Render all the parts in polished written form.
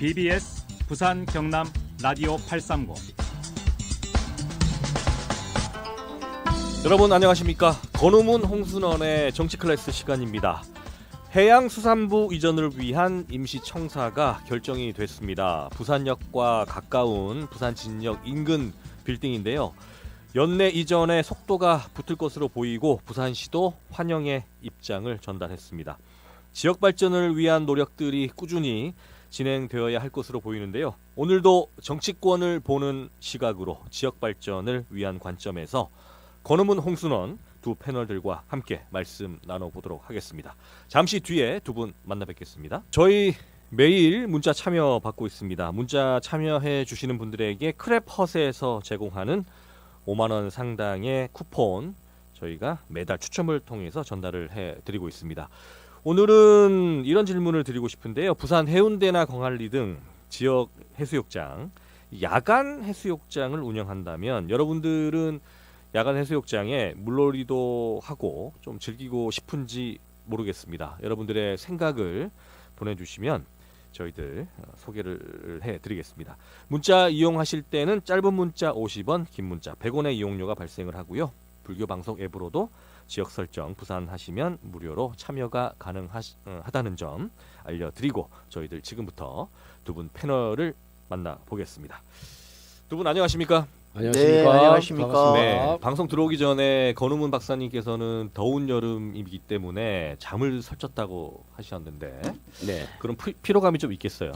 BBS 부산 경남 라디오 830. 여러분 안녕하십니까? 권오문 홍순원의 정치 클래스 시간입니다. 해양수산부 이전을 위한 임시청사가 결정이 됐습니다. 부산역과 가까운 부산진역 인근 빌딩인데요. 연내 이전에 속도가 붙을 것으로 보이고 부산시도 환영의 입장을 전달했습니다. 지역 발전을 위한 노력들이 꾸준히 진행되어야 할 것으로 보이는데요. 오늘도 정치권을 보는 시각으로 지역 발전을 위한 관점에서 권오문 홍순원 두 패널들과 함께 말씀 나눠보도록 하겠습니다. 잠시 뒤에 두 분 만나 뵙겠습니다. 저희 매일 문자 참여 받고 있습니다. 문자 참여해 주시는 분들에게 크랩헛에서 제공하는 5만 원 상당의 쿠폰 저희가 매달 추첨을 통해서 전달을 해드리고 있습니다. 오늘은 이런 질문을 드리고 싶은데요. 부산 해운대나 광안리 등 지역 해수욕장, 야간 해수욕장을 운영한다면 여러분들은 야간 해수욕장에 물놀이도 하고 좀 즐기고 싶은지 모르겠습니다. 여러분들의 생각을 보내주시면 저희들 소개를 해드리겠습니다. 문자 이용하실 때는 짧은 문자 50원, 긴 문자 100원의 이용료가 발생을 하고요. 불교방송 앱으로도 지역 설정 부산하시면 무료로 참여가 가능하다는 점 알려드리고 저희들 지금부터 두 분 패널을 만나보겠습니다. 두 분 안녕하십니까? 안녕하십니까? 네, 안녕하십니까? 네, 방송 들어오기 전에 권오문 박사님께서는 더운 여름이기 때문에 잠을 설쳤다고 하셨는데 네, 그럼 피로감이 좀 있겠어요?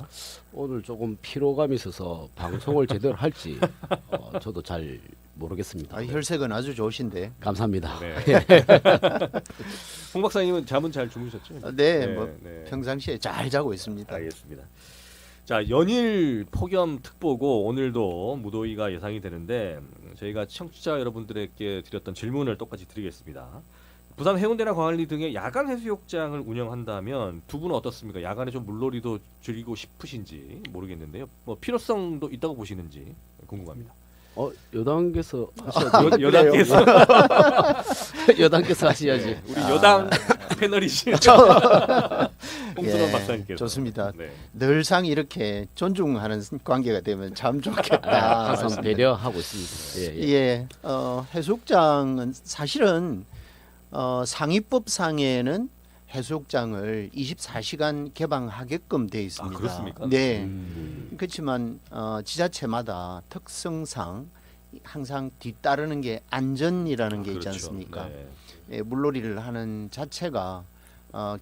오늘 조금 피로감이 있어서 방송을 제대로 할지 저도 잘 모르겠습니다. 혈색은 아주 좋으신데. 감사합니다. 네. 홍 박사님은 잠은 잘 주무셨죠? 네, 평상시에 잘 자고 있습니다. 알겠습니다. 자, 연일 폭염 특보고 오늘도 무더위가 예상이 되는데 저희가 청취자 여러분들에게 드렸던 질문을 똑같이 드리겠습니다. 부산 해운대나 광안리 등의 야간 해수욕장을 운영한다면 두 분은 어떻습니까? 야간에 좀 물놀이도 즐기고 싶으신지 모르겠는데요. 뭐 필요성도 있다고 보시는지 궁금합니다. 여당께서 하셔야지. 여당께서 여당께서 하셔야지. 네, 우리 여당 패널이신 홍순원 박사님께서 좋습니다. 네. 늘상 이렇게 존중하는 관계가 되면 참 좋겠다. 항상 배려하고 있습니다. 예, 해수욕장은 사실은 상위법상에는 해수욕장을 24시간 개방하게끔 되어 있습니다. 아, 그렇습니까? 네. 그렇지만 지자체마다 특성상 항상 뒤따르는 게 안전이라는 게 있지 그렇죠. 않습니까? 네. 예, 물놀이를 하는 자체가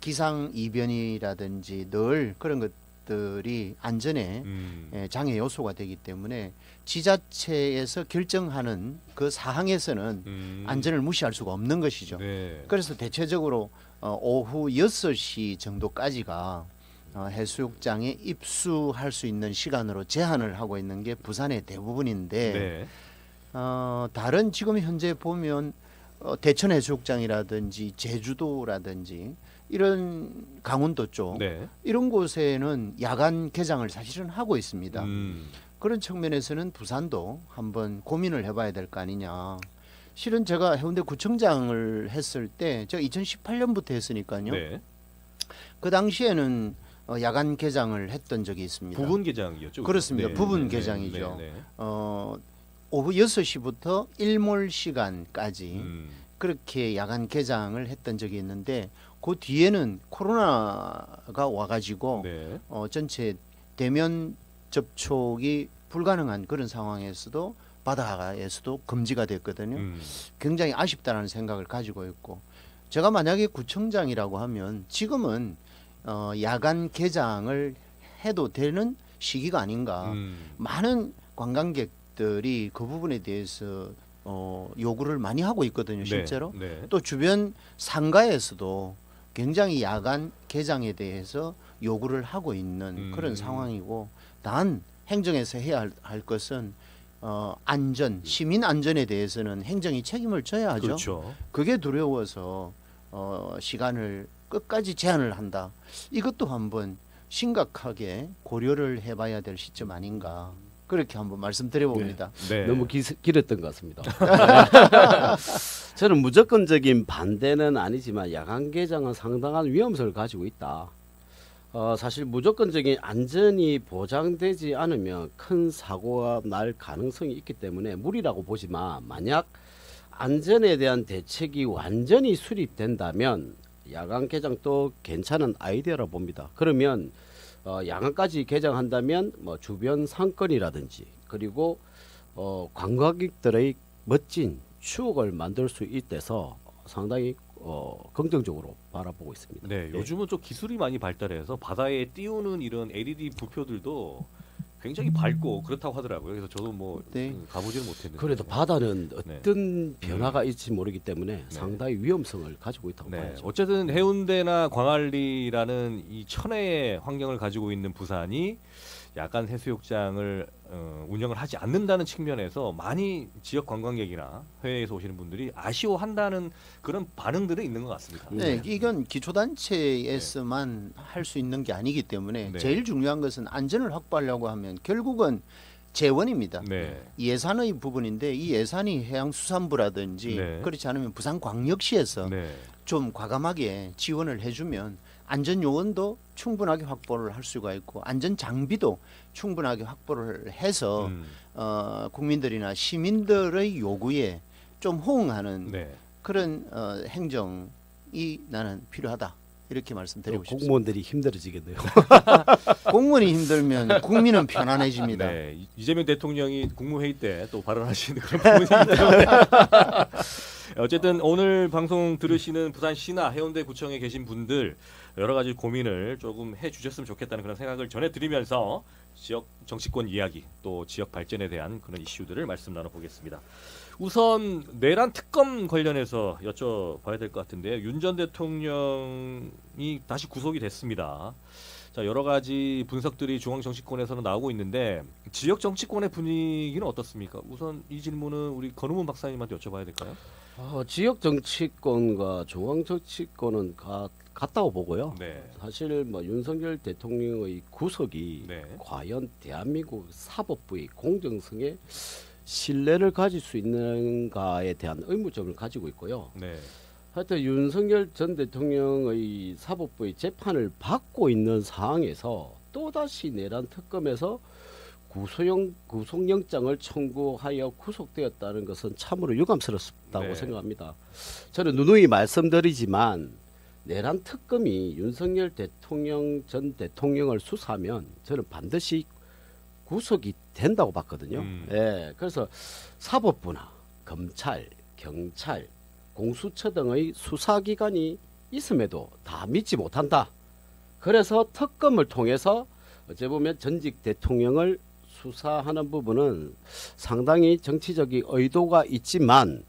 기상 이변이라든지 늘 그런 것들이 안전에 장애 요소가 되기 때문에 지자체에서 결정하는 그 사항에서는 안전을 무시할 수가 없는 것이죠. 네. 그래서 대체적으로 오후 6시 정도까지가 해수욕장에 입수할 수 있는 시간으로 제한을 하고 있는 게 부산의 대부분인데 네. 다른 지금 현재 보면 대천 해수욕장이라든지 제주도라든지 이런 강원도 쪽 네. 이런 곳에는 야간 개장을 사실은 하고 있습니다. 그런 측면에서는 부산도 한번 고민을 해봐야 될 거 아니냐. 실은 제가 해운대 구청장을 했을 때 제가 2018년부터 했으니까요. 네. 그 당시에는 야간 개장을 했던 적이 있습니다. 부분 개장이었죠. 그렇습니다. 네. 부분 네. 개장이죠. 네. 네. 오후 6시부터 일몰 시간까지 그렇게 야간 개장을 했던 적이 있는데 그 뒤에는 코로나가 와가지고 네. 전체 대면 접촉이 불가능한 그런 상황에서도 바다에서도 금지가 됐거든요. 굉장히 아쉽다는 생각을 가지고 있고 제가 만약에 구청장이라고 하면 지금은 야간 개장을 해도 되는 시기가 아닌가. 많은 관광객들이 그 부분에 대해서 요구를 많이 하고 있거든요. 실제로. 네. 네. 또 주변 상가에서도 굉장히 야간 개장에 대해서 요구를 하고 있는 그런 상황이고 단 행정에서 해야 할 것은 안전, 시민 안전에 대해서는 행정이 책임을 져야 하죠. 그렇죠. 그게 두려워서 시간을 끝까지 제한을 한다. 이것도 한번 심각하게 고려를 해봐야 될 시점 아닌가. 그렇게 한번 말씀드려봅니다. 네. 너무 길었던 것 같습니다. 저는 무조건적인 반대는 아니지만 야간 개장은 상당한 위험성을 가지고 있다. 사실 무조건적인 안전이 보장되지 않으면 큰 사고가 날 가능성이 있기 때문에 무리라고 보지만 만약 안전에 대한 대책이 완전히 수립된다면 야간 개장도 괜찮은 아이디어라 봅니다. 그러면 야간까지 개장한다면 뭐 주변 상권이라든지 그리고 관광객들의 멋진 추억을 만들 수 있대서 상당히 긍정적으로 바라보고 있습니다. 네, 요즘은 좀 기술이 많이 발달해서 바다에 띄우는 이런 LED 부표들도 굉장히 밝고 그렇다고 하더라고요. 그래서 저도 뭐 네. 가보지는 못했는데. 그래도 바다는 네. 어떤 변화가 있을지 모르기 때문에 상당히 위험성을 가지고 있다고 네, 봐야죠. 어쨌든 해운대나 광안리라는 이 천혜의 환경을 가지고 있는 부산이 야간 해수욕장을 운영을 하지 않는다는 측면에서 많이 지역 관광객이나 해외에서 오시는 분들이 아쉬워한다는 그런 반응들은 있는 것 같습니다. 네, 이건 기초단체에서만 할 수 있는 게 아니기 때문에 네. 제일 중요한 것은 안전을 확보하려고 하면 결국은 재원입니다. 네. 예산의 부분인데 이 예산이 해양수산부라든지 네. 그렇지 않으면 부산광역시에서 네. 좀 과감하게 지원을 해주면 안전 요원도 충분하게 확보를 할 수가 있고 안전 장비도 충분하게 확보를 해서 국민들이나 시민들의 요구에 좀 호응하는 네. 그런 행정이 나는 필요하다 이렇게 말씀드리고 싶습니다. 공무원들이 힘들어지겠네요. 공무원이 힘들면 국민은 편안해집니다. 네, 이재명 대통령이 국무회의 때 또 발언하시는 그런 부분이기 때문에 어쨌든 오늘 방송 들으시는 부산시나 해운대구청에 계신 분들 여러 가지 고민을 조금 해주셨으면 좋겠다는 그런 생각을 전해드리면서 지역 정치권 이야기 또 지역 발전에 대한 그런 이슈들을 말씀 나눠보겠습니다. 우선 내란 특검 관련해서 여쭤봐야 될 것 같은데요. 윤 전 대통령이 다시 구속이 됐습니다. 자, 여러 가지 분석들이 중앙 정치권에서는 나오고 있는데 지역 정치권의 분위기는 어떻습니까? 우선 이 질문은 우리 건우문 박사님한테 여쭤봐야 될까요? 지역 정치권과 중앙 정치권은 같다고 보고요. 네. 사실 뭐 윤석열 대통령의 구속이 네. 과연 대한민국 사법부의 공정성에 신뢰를 가질 수 있는가에 대한 의문점을 가지고 있고요. 네. 하여튼 윤석열 전 대통령의 사법부의 재판을 받고 있는 상황에서 또다시 내란 특검에서 구속영장을 청구하여 구속되었다는 것은 참으로 유감스럽다고 네. 생각합니다. 저는 누누이 말씀드리지만 내란 특검이 윤석열 대통령 전 대통령을 수사하면 저는 반드시 구속이 된다고 봤거든요. 예, 그래서 사법부나 검찰, 경찰, 공수처 등의 수사기관이 있음에도 다 믿지 못한다. 그래서 특검을 통해서 어찌 보면 전직 대통령을 수사하는 부분은 상당히 정치적인 의도가 있지만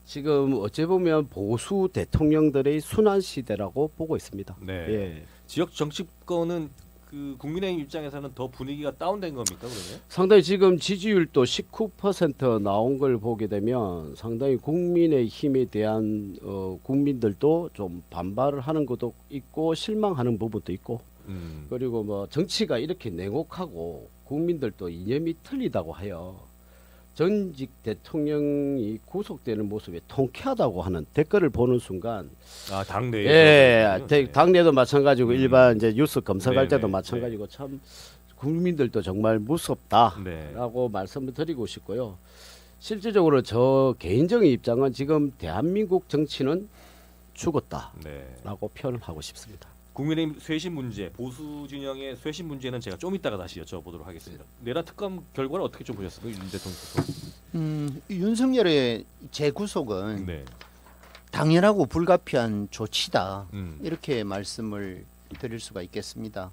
지금 어찌 보면 보수 대통령들의 순환 시대라고 보고 있습니다. 네. 예. 지역 정치권은 그 국민의힘 입장에서는 더 분위기가 다운된 겁니까 그러면? 상당히 지금 지지율도 19% 나온 걸 보게 되면 상당히 국민의힘에 대한 국민들도 좀 반발을 하는 것도 있고 실망하는 부분도 있고 그리고 뭐 정치가 이렇게 냉혹하고 국민들도 이념이 틀리다고 해요. 전직 대통령이 구속되는 모습에 통쾌하다고 하는 댓글을 보는 순간 당내에 예, 당내도 마찬가지고 일반 이제 뉴스 검색할 네, 때도 네, 마찬가지고 참 국민들도 정말 무섭다라고 네. 말씀을 드리고 싶고요. 실질적으로 저 개인적인 입장은 지금 대한민국 정치는 죽었다라고 네. 표현을 하고 싶습니다. 국민의힘 쇄신 문제, 보수 진영의 쇄신 문제는 제가 좀 이따가 다시 여쭤보도록 하겠습니다. 내란 특검 결과를 어떻게 좀 보셨어요, 윤 대통령? 윤석열의 재구속은 네. 당연하고 불가피한 조치다. 음. 이렇게 말씀을 드릴 수가 있겠습니다.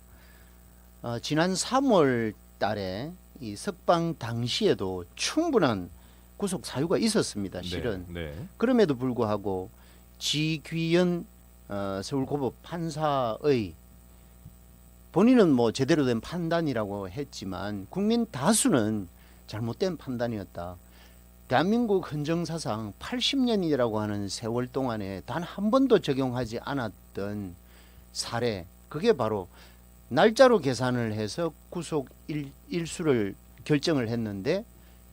지난 3월 달에 이 석방 당시에도 충분한 구속 사유가 있었습니다. 실은. 네. 그럼에도 불구하고 지귀현 서울고법 판사의 본인은 뭐 제대로 된 판단이라고 했지만 국민 다수는 잘못된 판단이었다. 대한민국 헌정사상 80년이라고 하는 세월 동안에 단 한 번도 적용하지 않았던 사례, 그게 바로 날짜로 계산을 해서 구속 일수를 결정을 했는데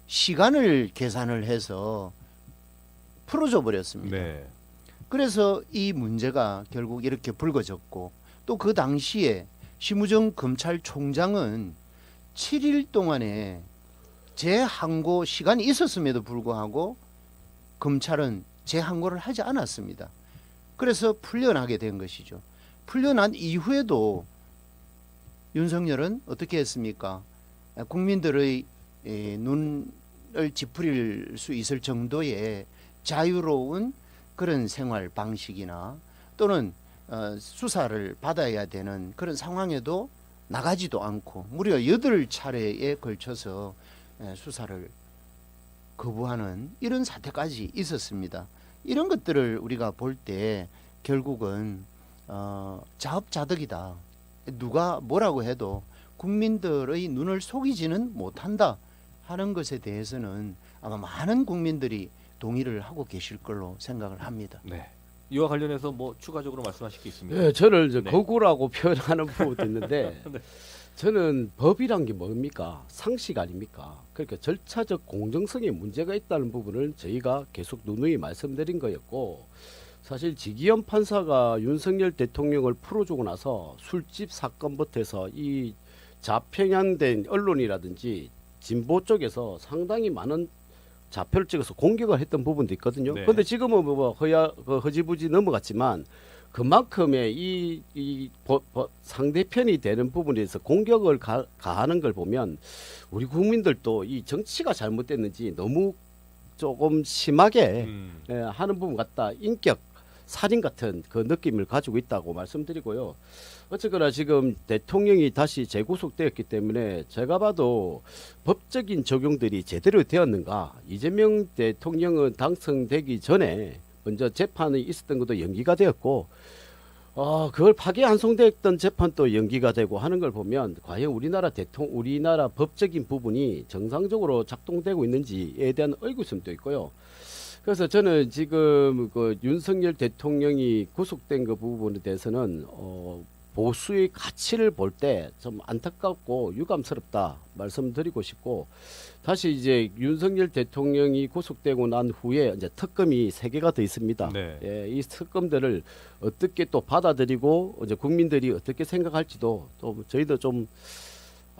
시간을 계산을 해서 풀어줘 버렸습니다. 네. 그래서 이 문제가 결국 이렇게 불거졌고 또 그 당시에 심우정 검찰총장은 7일 동안에 재항고 시간이 있었음에도 불구하고 검찰은 재항고를 하지 않았습니다. 그래서 풀려나게 된 것이죠. 풀려난 이후에도 윤석열은 어떻게 했습니까? 국민들의 눈을 찌푸릴 수 있을 정도의 자유로운 그런 생활 방식이나 또는 수사를 받아야 되는 그런 상황에도 나가지도 않고 무려 8차례에 걸쳐서 수사를 거부하는 이런 사태까지 있었습니다. 이런 것들을 우리가 볼 때 결국은 자업자득이다. 누가 뭐라고 해도 국민들의 눈을 속이지는 못한다 하는 것에 대해서는 아마 많은 국민들이 동의를 하고 계실 걸로 생각을 합니다. 네. 이와 관련해서 뭐 추가적으로 말씀하실 게 있습니까? 네, 저를 이제 네. 거구라고 표현하는 부분도 있는데 네. 저는 법이란 게 뭡니까? 상식 아닙니까? 그러니까 절차적 공정성에 문제가 있다는 부분을 저희가 계속 누누이 말씀드린 거였고 사실 지기현 판사가 윤석열 대통령을 풀어주고 나서 술집 사건부터 해서 이 좌편향된 언론이라든지 진보 쪽에서 상당히 많은 좌표를 찍어서 공격을 했던 부분도 있거든요. 네. 그런데 지금은 뭐 허지부지 넘어갔지만 그만큼의 상대편이 되는 부분에 대해서 공격을 가하는 걸 보면 우리 국민들도 이 정치가 잘못됐는지 너무 조금 심하게 하는 부분 같다. 인격 살인 같은 그 느낌을 가지고 있다고 말씀드리고요. 어쨌거나 지금 대통령이 다시 재구속되었기 때문에 제가 봐도 법적인 적용들이 제대로 되었는가. 이재명 대통령은 당선되기 전에 먼저 재판이 있었던 것도 연기가 되었고 그걸 파기환송됐던 재판도 연기가 되고 하는 걸 보면 과연 우리나라 법적인 부분이 정상적으로 작동되고 있는지에 대한 의구심도 있고요. 그래서 저는 지금 그 윤석열 대통령이 구속된 그 부분에 대해서는 보수의 가치를 볼 때 좀 안타깝고 유감스럽다 말씀드리고 싶고 다시 이제 윤석열 대통령이 구속되고 난 후에 이제 특검이 3개가 더 있습니다. 네. 예, 이 특검들을 어떻게 또 받아들이고 이제 국민들이 어떻게 생각할지도 또 저희도 좀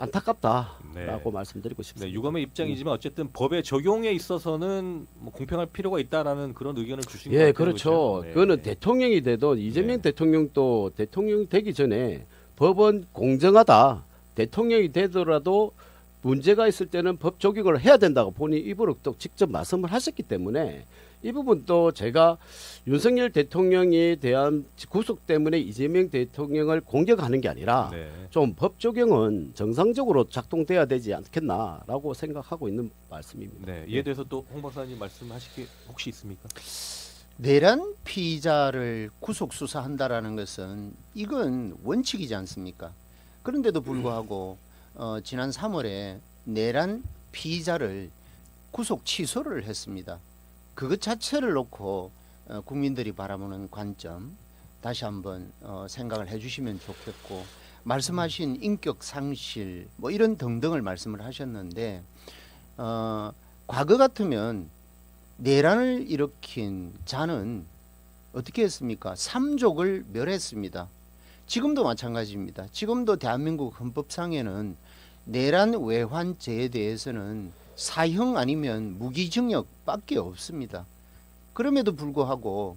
안타깝다라고 네. 말씀드리고 싶습니다. 네, 유감의 입장이지만 어쨌든 법의 적용에 있어서는 뭐 공평할 필요가 있다라는 그런 의견을 주신 것 예, 같아요. 그렇죠. 네. 그거는 대통령이 돼도 이재명 네. 대통령도 대통령 되기 전에 법은 공정하다. 대통령이 되더라도 문제가 있을 때는 법 적용을 해야 된다고 본인 입으로 또 직접 말씀을 하셨기 때문에 이 부분도 제가 윤석열 대통령에 대한 구속 때문에 이재명 대통령을 공격하는 게 아니라 네. 좀 법 적용은 정상적으로 작동돼야 되지 않겠나라고 생각하고 있는 말씀입니다. 네, 이에 대해서 또 홍 박사님 말씀하실 게 혹시 있습니까? 내란 피의자를 구속 수사한다라는 것은 이건 원칙이지 않습니까? 그런데도 불구하고 지난 3월에 내란 피의자를 구속 취소를 했습니다. 그것 자체를 놓고 국민들이 바라보는 관점 다시 한번 생각을 해주시면 좋겠고 말씀하신 인격 상실 뭐 이런 등등을 말씀을 하셨는데 과거 같으면 내란을 일으킨 자는 어떻게 했습니까? 삼족을 멸했습니다. 지금도 마찬가지입니다. 지금도 대한민국 헌법상에는 내란 외환죄에 대해서는 사형 아니면 무기징역밖에 없습니다. 그럼에도 불구하고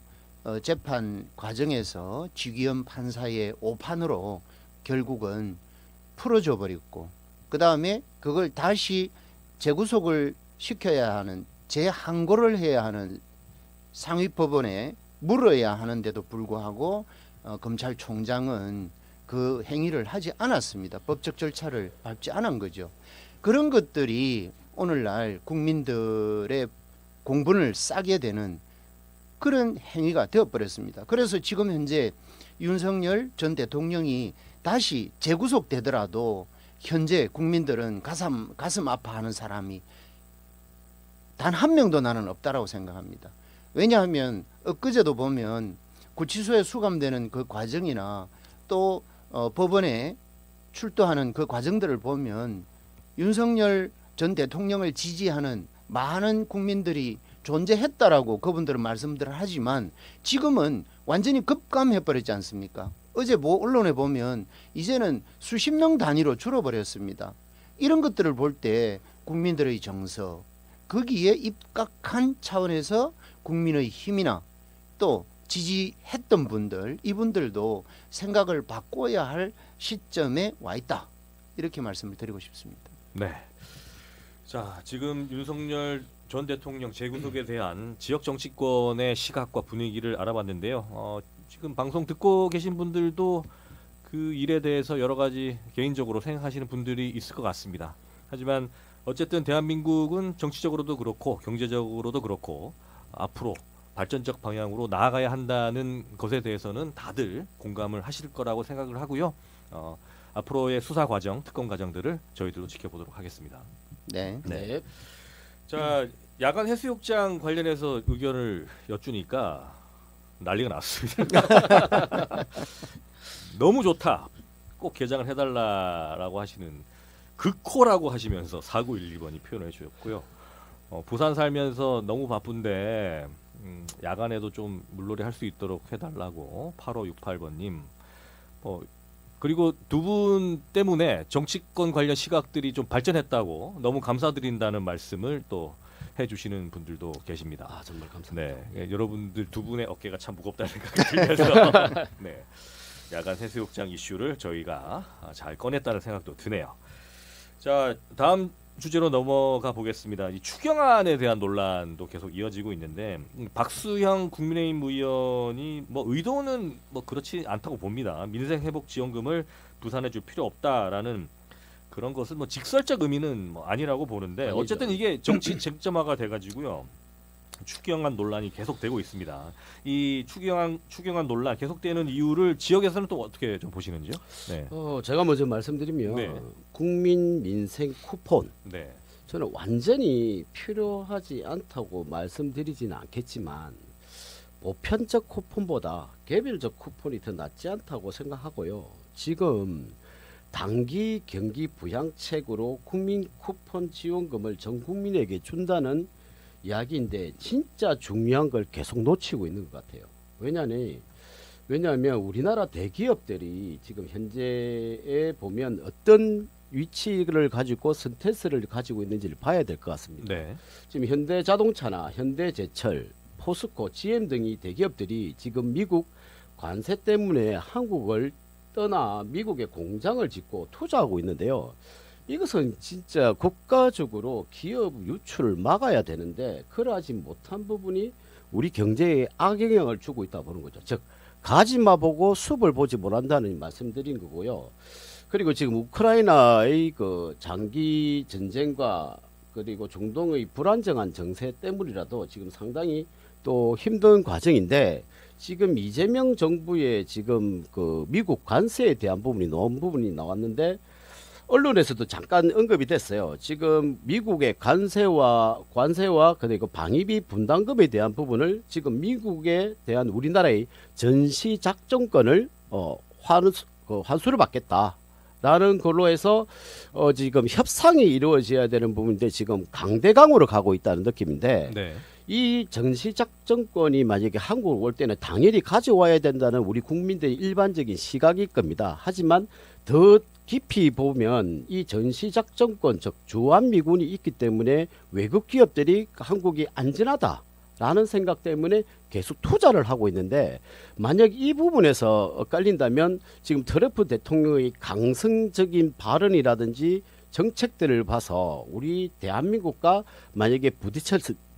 재판 과정에서 지기현 판사의 오판으로 결국은 풀어줘 버렸고 그 다음에 그걸 다시 재구속을 시켜야 하는 재항고를 해야 하는 상위법원에 물어야 하는데도 불구하고 검찰총장은 그 행위를 하지 않았습니다. 법적 절차를 밟지 않은 거죠. 그런 것들이 오늘날 국민들의 공분을 싸게 되는 그런 행위가 되어버렸습니다. 그래서 지금 현재 윤석열 전 대통령이 다시 재구속되더라도 현재 국민들은 가슴 아파하는 사람이 단 한 명도 나는 없다라고 생각합니다. 왜냐하면 엊그제도 보면 구치소에 수감되는 그 과정이나 또 법원에 출두하는 그 과정들을 보면 윤석열 전 대통령을 지지하는 많은 국민들이 존재했다라고 그분들은 말씀들을 하지만 지금은 완전히 급감해버렸지 않습니까? 어제 뭐 언론에 보면 이제는 수십 명 단위로 줄어버렸습니다. 이런 것들을 볼 때 국민들의 정서, 거기에 입각한 차원에서 국민의 힘이나 또 지지했던 분들, 이분들도 생각을 바꿔야 할 시점에 와 있다. 이렇게 말씀을 드리고 싶습니다. 네. 자, 지금 윤석열 전 대통령 재구속에 대한 지역 정치권의 시각과 분위기를 알아봤는데요. 지금 방송 듣고 계신 분들도 그 일에 대해서 여러 가지 개인적으로 생각하시는 분들이 있을 것 같습니다. 하지만 어쨌든 대한민국은 정치적으로도 그렇고 경제적으로도 그렇고 앞으로 발전적 방향으로 나아가야 한다는 것에 대해서는 다들 공감을 하실 거라고 생각을 하고요. 앞으로의 수사 과정, 특검 과정들을 저희들도 지켜보도록 하겠습니다. 네. 네. 자, 야간 해수욕장 관련해서 의견을 여쭈니까 난리가 났습니다. 너무 좋다. 꼭 개장을 해달라라고 하시는 극호라고 하시면서 4911번이 표현해 주셨고요. 부산 살면서 너무 바쁜데 야간에도 좀 물놀이 할 수 있도록 해달라고 8568번님. 그리고 두 분 때문에 정치권 관련 시각들이 좀 발전했다고 너무 감사드린다는 말씀을 또 해주시는 분들도 계십니다. 아 정말 감사합니다. 네, 여러분들 두 분의 어깨가 참 무겁다는 생각이 들면서 네, 야간 해수욕장 이슈를 저희가 잘 꺼냈다는 생각도 드네요. 자, 다음 주제로 넘어가 보겠습니다. 이 추경안에 대한 논란도 계속 이어지고 있는데 박수형 국민의힘 의원이 뭐 의도는 뭐 그렇지 않다고 봅니다. 민생회복지원금을 부산해 줄 필요 없다라는 그런 것은 뭐 직설적 의미는 뭐 아니라고 보는데 아니죠. 어쨌든 이게 정치 쟁점화가 돼가지고요. 추경안 논란이 계속되고 있습니다. 이 추경안 논란 계속되는 이유를 지역에서는 또 어떻게 좀 보시는지요? 네. 제가 먼저 말씀드리면 네. 국민 민생 쿠폰 네. 저는 완전히 필요하지 않다고 말씀드리지는 않겠지만 보편적 쿠폰보다 개별적 쿠폰이 더 낫지 않다고 생각하고요. 지금 단기 경기 부양책으로 국민 쿠폰 지원금을 전 국민에게 준다는 이야기인데 진짜 중요한 걸 계속 놓치고 있는 것 같아요. 왜냐하면 우리나라 대기업들이 지금 현재에 보면 어떤 위치를 가지고 스탠스를 가지고 있는지를 봐야 될 것 같습니다. 네. 지금 현대자동차나 현대제철, 포스코, GM 등이 대기업들이 지금 미국 관세 때문에 한국을 떠나 미국에 공장을 짓고 투자하고 있는데요. 이것은 진짜 국가적으로 기업 유출을 막아야 되는데 그러하지 못한 부분이 우리 경제에 악영향을 주고 있다 보는 거죠. 즉 가지마 보고 숲을 보지 못한다는 말씀드린 거고요. 그리고 지금 우크라이나의 그 장기 전쟁과 그리고 중동의 불안정한 정세 때문이라도 지금 상당히 또 힘든 과정인데 지금 이재명 정부의 지금 그 미국 관세에 대한 부분이 나왔는데 언론에서도 잠깐 언급이 됐어요. 지금 미국의 관세와 그리고 방위비 분담금에 대한 부분을 지금 미국에 대한 우리나라의 전시 작전권을 환수를 받겠다라는 걸로 해서 지금 협상이 이루어져야 되는 부분인데 지금 강대강으로 가고 있다는 느낌인데 네. 이 전시 작전권이 만약에 한국을 올 때는 당연히 가져와야 된다는 우리 국민들의 일반적인 시각일 겁니다. 하지만 더 깊이 보면 이 전시작전권 즉 주한미군이 있기 때문에 외국 기업들이 한국이 안전하다라는 생각 때문에 계속 투자를 하고 있는데 만약 이 부분에서 엇갈린다면 지금 트럼프 대통령의 강성적인 발언이라든지 정책들을 봐서 우리 대한민국과 만약에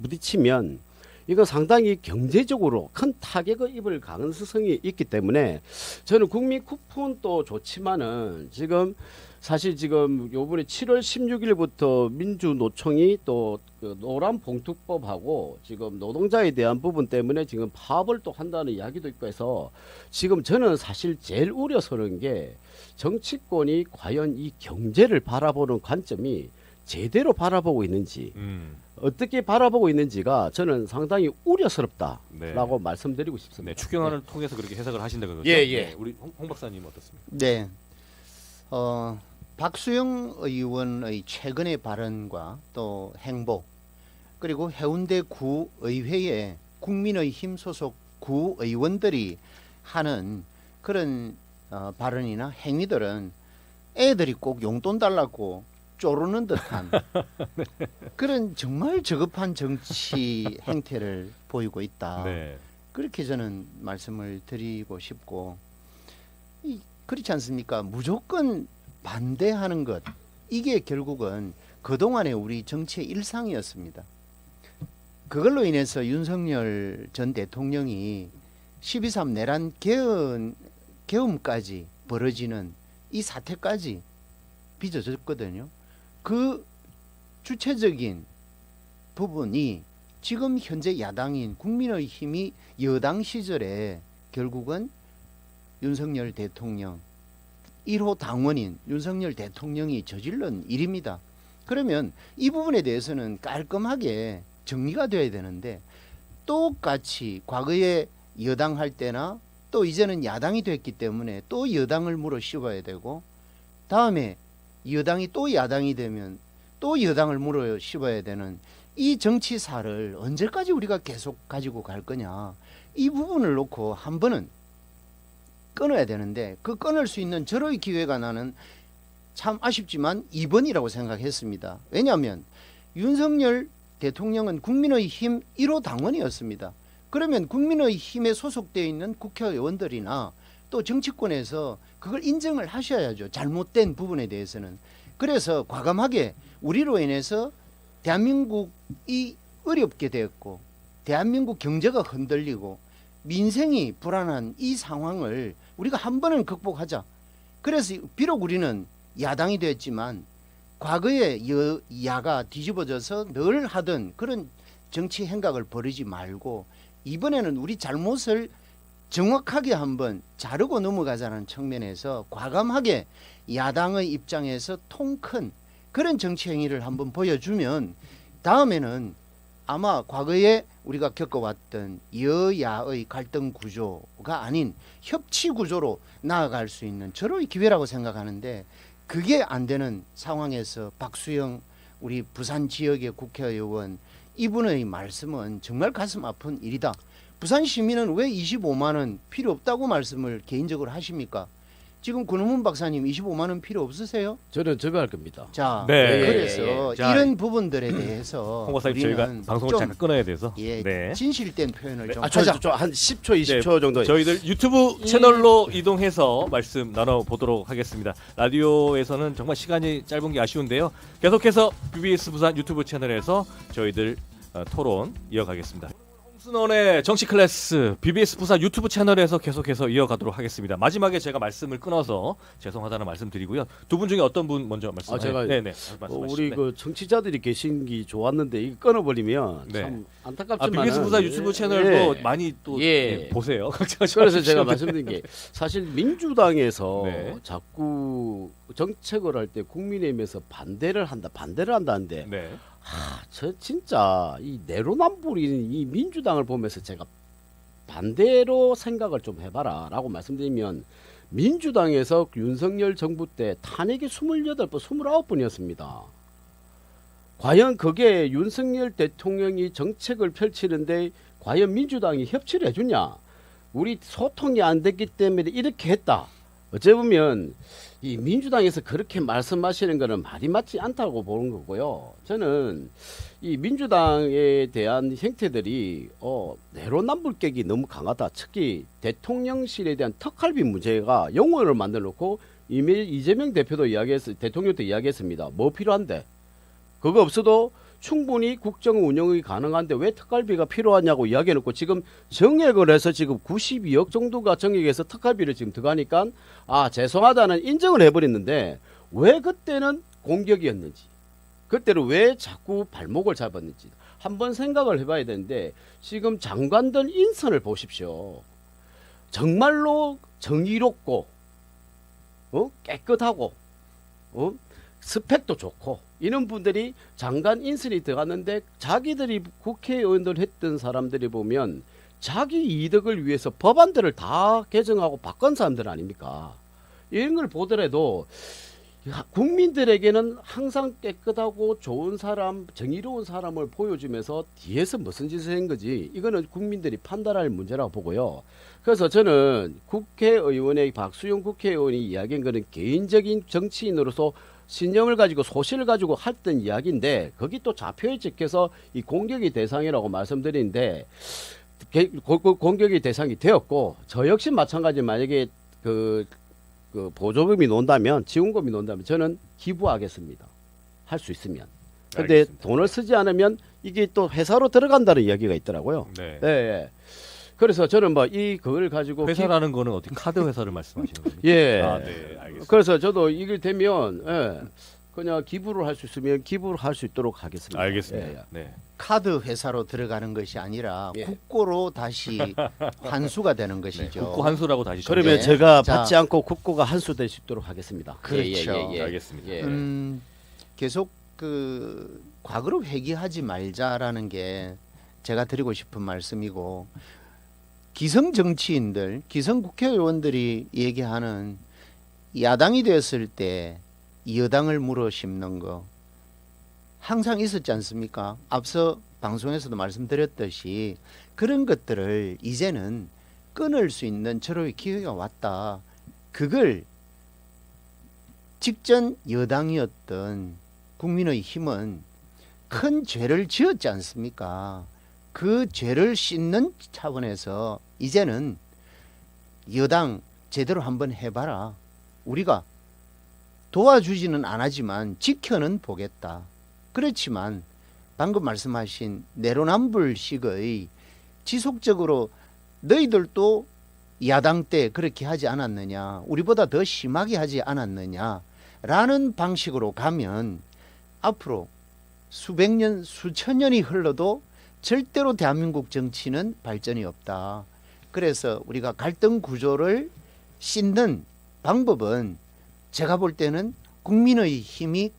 부딪히면 이거 상당히 경제적으로 큰 타격을 입을 가능성이 있기 때문에 저는 국민 쿠폰도 좋지만은 지금 사실 지금 요번에 7월 16일부터 민주노총이 또 그 노란 봉투법하고 지금 노동자에 대한 부분 때문에 지금 파업을 또 한다는 이야기도 있고 해서 지금 저는 사실 제일 우려스러운 게 정치권이 과연 이 경제를 바라보는 관점이 제대로 바라보고 있는지 어떻게 바라보고 있는지가 저는 상당히 우려스럽다라고 말씀드리고 싶습니다. 네, 추경안을 통해서 그렇게 해석을 하신다 그러죠? 예. 네, 우리 홍 박사님 어떻습니까? 네. 박수영 의원의 최근의 발언과 또 행보 그리고 해운대 구 의회에 국민의힘 소속 구 의원들이 하는 그런 발언이나 행위들은 애들이 꼭 용돈 달라고 쪼르는 듯한 그런 정말 저급한 정치 행태를 보이고 있다. 네. 그렇게 저는 말씀을 드리고 싶고, 그렇지 않습니까? 무조건 반대하는 것, 이게 결국은 그동안의 우리 정치의 일상이었습니다. 그걸로 인해서 윤석열 전 대통령이 12.3 내란 계엄까지 벌어지는 이 사태까지 빚어졌거든요. 그 주체적인 부분이 지금 현재 야당인 국민의힘이 여당 시절에 결국은 윤석열 대통령 1호 당원인 윤석열 대통령이 저질른 일입니다. 그러면 이 부분에 대해서는 깔끔하게 정리가 돼야 되는데, 똑같이 과거에 여당 할 때나 또 이제는 야당이 됐기 때문에 또 여당을 물어 씌워야 되고, 다음에 여당이 또 야당이 되면 또 여당을 물어 씌워야 되는 이 정치사를 언제까지 우리가 계속 가지고 갈 거냐, 이 부분을 놓고 한 번은 끊어야 되는데, 그 끊을 수 있는 절호의 기회가 나는 참 아쉽지만 이번이라고 생각했습니다. 왜냐하면 윤석열 대통령은 국민의힘 1호 당원이었습니다. 그러면 국민의힘에 소속되어 있는 국회의원들이나 또 정치권에서 그걸 인정을 하셔야죠. 잘못된 부분에 대해서는. 그래서 과감하게 우리로 인해서 대한민국이 어렵게 되었고, 대한민국 경제가 흔들리고 민생이 불안한 이 상황을 우리가 한 번은 극복하자. 그래서 비록 우리는 야당이 됐지만 과거에 야가 뒤집어져서 늘 하던 그런 정치 행각을 벌이지 말고, 이번에는 우리 잘못을 정확하게 한번 자르고 넘어가자는 측면에서 과감하게 야당의 입장에서 통 큰 그런 정치 행위를 한번 보여주면, 다음에는 아마 과거에 우리가 겪어왔던 여야의 갈등 구조가 아닌 협치 구조로 나아갈 수 있는 절호의 기회라고 생각하는데, 그게 안 되는 상황에서 박수영 우리 부산 지역의 국회의원 이분의 말씀은 정말 가슴 아픈 일이다. 부산 시민은 왜 25만 원 필요 없다고 말씀을 개인적으로 하십니까? 지금 권은문 박사님 25만 원 필요 없으세요? 저는 저거 할 겁니다. 자, 네. 그래서 자, 이런 부분들에 대해서 홍 박사님, 저희가 방송을 좀, 잠깐 끊어야 돼서 예, 네. 진실된 표현을 좀 저 하자. 한 10초, 20초 정도. 저희들 유튜브 채널로 이동해서 말씀 나눠보도록 하겠습니다. 라디오에서는 정말 시간이 짧은 게 아쉬운데요. 계속해서 BBS 부산 유튜브 채널에서 저희들 토론 이어가겠습니다. 홍순원의 정치 클래스 BBS 부산 유튜브 채널에서 계속해서 이어가도록 하겠습니다. 마지막에 제가 말씀을 끊어서 죄송하다는 말씀드리고요. 두 분 중에 어떤 분 먼저 말씀하세요? 제가 네네. 말씀하시죠. 우리 네. 그 정치자들이 계신 게 좋았는데 이거 끊어버리면 네. 참 안타깝지만 BBS 부산 유튜브 채널도 많이 또 예. 보세요. 그래서 제가 말씀드린 게 사실 민주당에서 네. 자꾸 정책을 할 때 국민의힘에서 반대를 한다는데 네. 저 진짜 이 내로남불인 이 민주당을 보면서 제가 반대로 생각을 좀 해봐라라고 말씀드리면, 민주당에서 윤석열 정부 때 탄핵이 28번, 29번이었습니다. 과연 그게 윤석열 대통령이 정책을 펼치는데 과연 민주당이 협치를 해주냐? 우리 소통이 안 됐기 때문에 이렇게 했다. 어째 보면 이 민주당에서 그렇게 말씀하시는 거는 말이 맞지 않다고 보는 거고요. 저는 이 민주당에 대한 형태들이 내로남불격이 너무 강하다. 특히 대통령실에 대한 턱갈비 문제가 영원을 만들어 놓고 이재명 대표도 대통령도 이야기했습니다. 뭐 필요한데? 그거 없어도 충분히 국정 운영이 가능한데 왜 특갈비가 필요하냐고 이야기해놓고, 지금 정액을 해서 지금 92억 정도가 정액에서 특갈비를 지금 들어가니까 죄송하다는 인정을 해버렸는데, 왜 그때는 공격이었는지, 그때는 왜 자꾸 발목을 잡았는지 한번 생각을 해봐야 되는데, 지금 장관들 인선을 보십시오. 정말로 정의롭고 깨끗하고 스펙도 좋고 이런 분들이 장관 인선이 들어갔는데, 자기들이 국회의원들 했던 사람들이 보면 자기 이득을 위해서 법안들을 다 개정하고 바꾼 사람들 아닙니까? 이런 걸 보더라도 국민들에게는 항상 깨끗하고 좋은 사람, 정의로운 사람을 보여주면서 뒤에서 무슨 짓을 한 거지 이거는 국민들이 판단할 문제라고 보고요. 그래서 저는 국회의원의 박수영 국회의원이 이야기한 거는 개인적인 정치인으로서 신념을 가지고 소신을 가지고 했던 이야기인데 거기 또 좌표에 찍혀서 이 공격의 대상이라고 말씀드리는데 공격의 대상이 되었고 저 역시 마찬가지 만약에 그 보조금이 논다면 지원금이 논다면 저는 기부하겠습니다. 할 수 있으면. 근데 알겠습니다. 돈을 쓰지 않으면 이게 또 회사로 들어간다는 이야기가 있더라고요. 네. 예, 예. 그래서 저는 뭐 그걸 가지고 회사라는 거는 어떻게 카드 회사를 말씀하시는 겁니까? 예. 아, 네, 알겠습니다. 그래서 저도 이게 되면 그냥 기부를 할 수 있으면 기부를 할 수 있도록 하겠습니다. 알겠습니다. 예, 예. 네. 카드 회사로 들어가는 것이 아니라 예. 국고로 다시 환수가 되는 네. 것이죠. 국고 환수라고 다시 그러면 네. 제가 자. 받지 않고 국고가 환수될 수 있도록 하겠습니다. 그렇죠. 알겠습니다. 예. 계속 과거로 회귀하지 말자라는 게 제가 드리고 싶은 말씀이고 기성 정치인들, 기성 국회의원들이 얘기하는 야당이 됐을 때 여당을 물어 심는 거 항상 있었지 않습니까? 앞서 방송에서도 말씀드렸듯이 그런 것들을 이제는 끊을 수 있는 절호의 기회가 왔다. 그걸 직전 여당이었던 국민의힘은 큰 죄를 지었지 않습니까? 그 죄를 씻는 차원에서 이제는 여당 제대로 한번 해봐라. 우리가 도와주지는 않았지만 지켜는 보겠다. 그렇지만 방금 말씀하신 내로남불식의 지속적으로 너희들도 야당 때 그렇게 하지 않았느냐, 우리보다 더 심하게 하지 않았느냐라는 방식으로 가면 앞으로 수백 년, 수천 년이 흘러도 절대로 대한민국 정치는 발전이 없다. 그래서 우리가 갈등 구조를 씻는 방법은 제가 볼 때는 국민의 힘이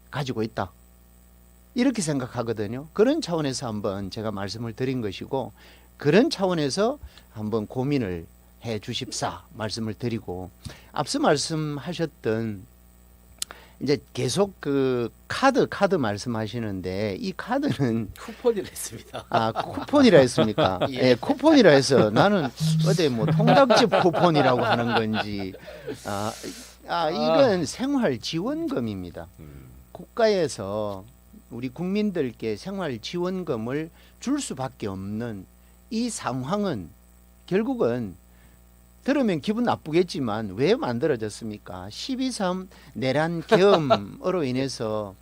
가지고 있다. 이렇게 생각하거든요. 그런 차원에서 한번 제가 말씀을 드린 것이고 그런 차원에서 한번 고민을 해 주십사 말씀을 드리고 앞서 말씀하셨던 이제 계속 카드 말씀하시는데 이 카드는 쿠폰이라 했습니다. 쿠폰이라 했습니까? 예. 예, 쿠폰이라 해서 나는 어디 뭐 통닭집 쿠폰이라고 하는 건지 이건 생활 지원금입니다. 국가에서 우리 국민들께 생활 지원금을 줄 수밖에 없는 이 상황은 결국은 들으면 기분 나쁘겠지만 왜 만들어졌습니까? 12.3 내란 계엄으로 인해서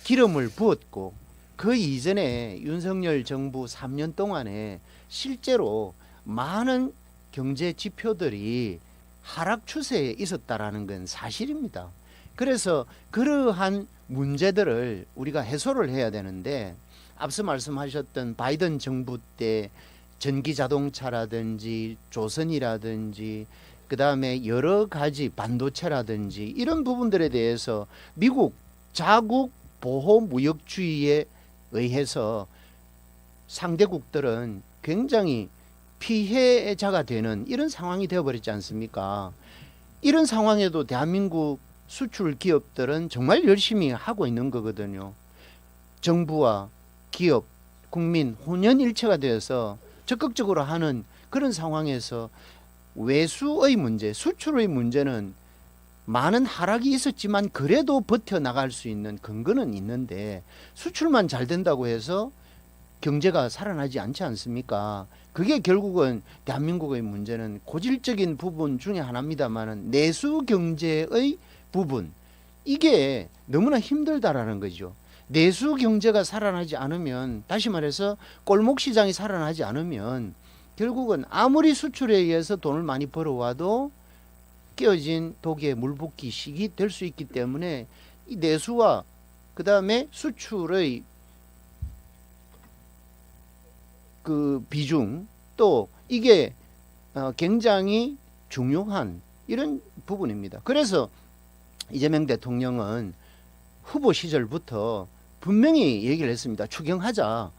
기름을 부었고 그 이전에 윤석열 정부 3년 동안에 실제로 많은 경제 지표들이 하락 추세에 있었다라는 건 사실입니다. 그래서 그러한 문제들을 우리가 해소를 해야 되는데 앞서 말씀하셨던 바이든 정부 때 전기 자동차라든지 조선이라든지 그다음에 여러 가지 반도체라든지 이런 부분들에 대해서 미국 자국 보호 무역주의에 의해서 상대국들은 굉장히 피해자가 되는 이런 상황이 되어버렸지 않습니까? 이런 상황에도 대한민국 수출 기업들은 정말 열심히 하고 있는 거거든요. 정부와 기업, 국민 혼연일체가 되어서 적극적으로 하는 그런 상황에서 외수의 문제, 수출의 문제는 많은 하락이 있었지만 그래도 버텨나갈 수 있는 근거는 있는데 수출만 잘 된다고 해서 경제가 살아나지 않지 않습니까? 그게 결국은 대한민국의 문제는 고질적인 부분 중에 하나입니다만 내수 경제의 부분 이게 너무나 힘들다라는 거죠. 내수 경제가 살아나지 않으면 다시 말해서 골목 시장이 살아나지 않으면 결국은 아무리 수출에 의해서 돈을 많이 벌어와도 깨어진 독에 물 붓기 식이 될 수 있기 때문에 이 내수와 그 다음에 수출의 그 비중 또 이게 굉장히 중요한 이런 부분입니다. 그래서 이재명 대통령은 후보 시절부터 분명히 얘기를 했습니다. 추경하자.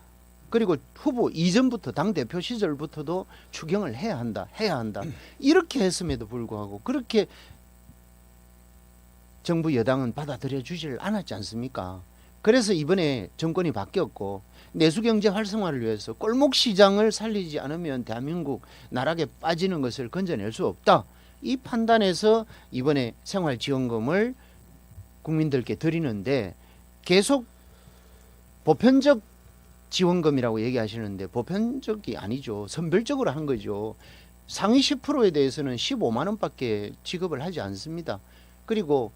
그리고 후보 이전부터 당대표 시절부터도 추경을 해야 한다. 이렇게 했음에도 불구하고 그렇게 정부 여당은 받아들여 주질 않았지 않습니까? 그래서 이번에 정권이 바뀌었고 내수경제 활성화를 위해서 골목 시장을 살리지 않으면 대한민국 나락에 빠지는 것을 건져낼 수 없다. 이 판단에서 이번에 생활지원금을 국민들께 드리는데 계속 보편적 지원금이라고 얘기하시는데 보편적이 아니죠. 선별적으로 한 거죠. 상위 10%에 대해서는 15만 원밖에 지급을 하지 않습니다. 그리고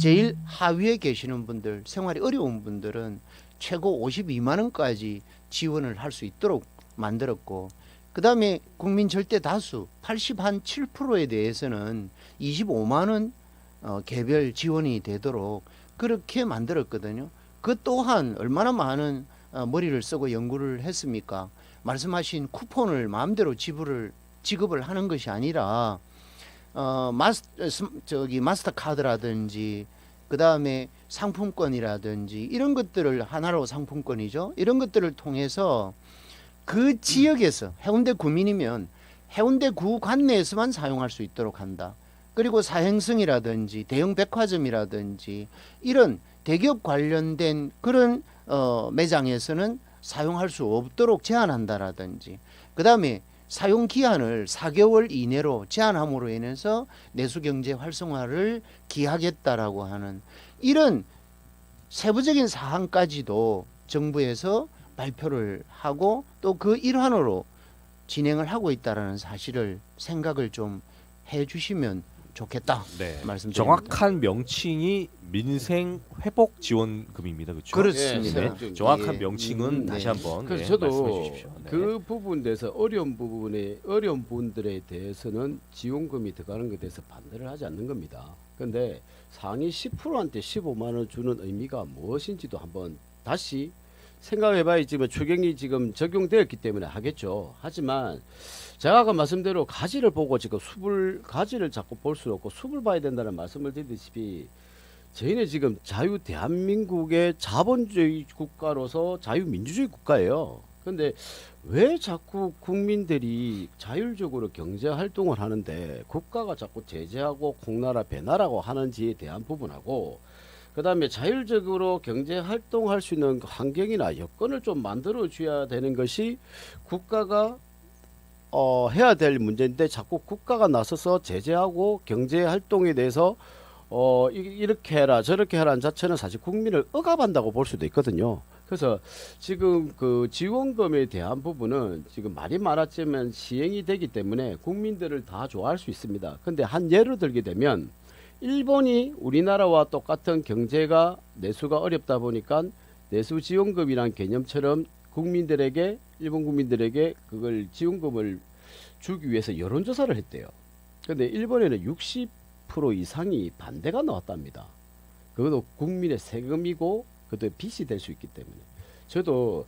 제일 하위에 계시는 분들, 생활이 어려운 분들은 최고 52만 원까지 지원을 할 수 있도록 만들었고, 그 다음에 국민 절대 다수 87%에 대해서는 25만 원 개별 지원이 되도록 그렇게 만들었거든요. 그 또한 얼마나 많은 머리를 쓰고 연구를 했습니까? 말씀하신 쿠폰을 마음대로 지급을 하는 것이 아니라 마스터 카드라든지 그 다음에 상품권이라든지 이런 것들을 하나로 상품권이죠. 이런 것들을 통해서 그 지역에서 해운대 구민이면 해운대 구 관내에서만 사용할 수 있도록 한다. 그리고 사행성이라든지 대형 백화점이라든지 이런 대기업 관련된 그런 매장에서는 사용할 수 없도록 제한한다라든지, 그 다음에 사용 기한을 4개월 이내로 제한함으로 인해서 내수경제 활성화를 기하겠다라고 하는 이런 세부적인 사항까지도 정부에서 발표를 하고 또 그 일환으로 진행을 하고 있다라는 사실을 생각을 좀 해주시면 좋겠다. 네. 말씀드립니다. 정확한 명칭이 민생 회복 지원금입니다. 그렇죠? 그렇습니다. 네. 정확한 예. 명칭은 다시 네. 한번 그래서 네, 저도 말씀해 주십시오. 네. 그 부분에서 어려운 분들에 대해서는 지원금이 들어가는 것에 대해서 반대를 하지 않는 겁니다. 그런데 상위 10%한테 15만 원 주는 의미가 무엇인지도 한번 다시 생각해봐야 지금 추경이 지금 적용되었기 때문에 하겠죠. 하지만 제가 아까 말씀대로 가지를 보고 지금 가지를 자꾸 볼 수 없고 숲을 봐야 된다는 말씀을 드리듯이 저희는 지금 대한민국의 자본주의 국가로서 자유민주주의 국가예요. 그런데 왜 자꾸 국민들이 자율적으로 경제 활동을 하는데 국가가 자꾸 제재하고 공나라 배나라고 하는지에 대한 부분하고, 그 다음에 자율적으로 경제 활동할 수 있는 환경이나 여건을 좀 만들어 줘야 되는 것이 국가가 해야 될 문제인데, 자꾸 국가가 나서서 제재하고 경제 활동에 대해서 이렇게 해라 저렇게 하라는 자체는 사실 국민을 억압한다고 볼 수도 있거든요. 그래서 지금 그 지원금에 대한 부분은 지금 말이 많았지만 시행이 되기 때문에 국민들을 다 좋아할 수 있습니다. 근데 한 예를 들게 되면 일본이 우리나라와 똑같은 경제가 내수가 어렵다 보니까 내수 지원금이란 개념처럼 일본 국민들에게 그걸 지원금을 주기 위해서 여론조사를 했대요. 그런데 일본에는 60% 이상이 반대가 나왔답니다. 그것도 국민의 세금이고 그것도 빚이 될 수 있기 때문에. 저도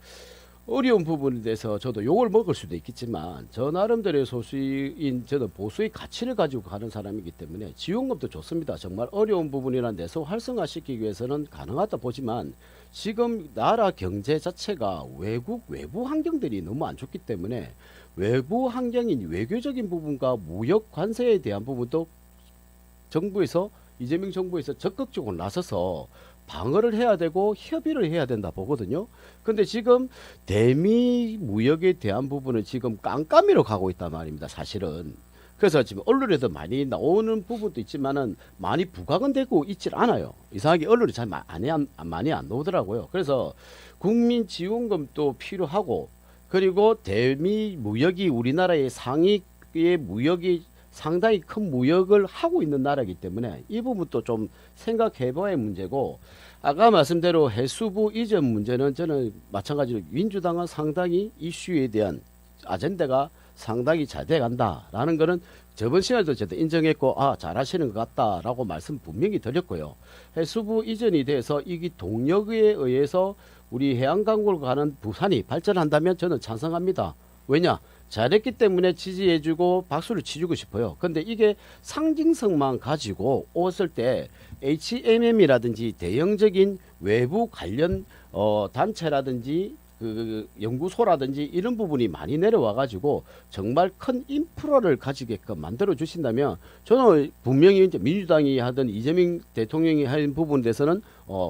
어려운 부분에 대해서 저도 욕을 먹을 수도 있겠지만 저 나름대로의 소수인 저는 보수의 가치를 가지고 가는 사람이기 때문에 지원금도 좋습니다. 정말 어려운 부분이나 내수 활성화시키기 위해서는 가능하다 보지만 지금 나라 경제 자체가 외부 환경들이 너무 안 좋기 때문에 외부 환경인 외교적인 부분과 무역 관세에 대한 부분도 이재명 정부에서 적극적으로 나서서 방어를 해야 되고 협의를 해야 된다 보거든요. 근데 지금 대미 무역에 대한 부분은 지금 깜깜이로 가고 있단 말입니다. 사실은. 그래서 지금 언론에도 많이 나오는 부분도 있지만은 많이 부각은 되고 있질 않아요. 이상하게 언론이 잘 많이 안 나오더라고요. 그래서 국민 지원금도 필요하고, 그리고 대미 무역이 우리나라의 상위의 무역이 상당히 큰 무역을 하고 있는 나라이기 때문에 이 부분도 좀 생각해봐야 문제고, 아까 말씀대로 해수부 이전 문제는 저는 마찬가지로 민주당은 상당히 이슈에 대한 아젠다가 상당히 잘 돼간다라는 거는 저번 시간에도 저도 인정했고 잘하시는 것 같다라고 말씀 분명히 드렸고요. 해수부 이전이 돼서 이게 동력에 의해서 우리 해양광구로 가는 부산이 발전한다면 저는 찬성합니다. 왜냐? 잘했기 때문에 지지해주고 박수를 치주고 싶어요. 근데 이게 상징성만 가지고 왔을 때 HMM이라든지 대형적인 외부 관련 단체라든지 그 연구소라든지 이런 부분이 많이 내려와 가지고 정말 큰 인프라를 가지게끔 만들어 주신다면 저는 분명히 이제 민주당이 하든 이재명 대통령이 한 부분에 대해서는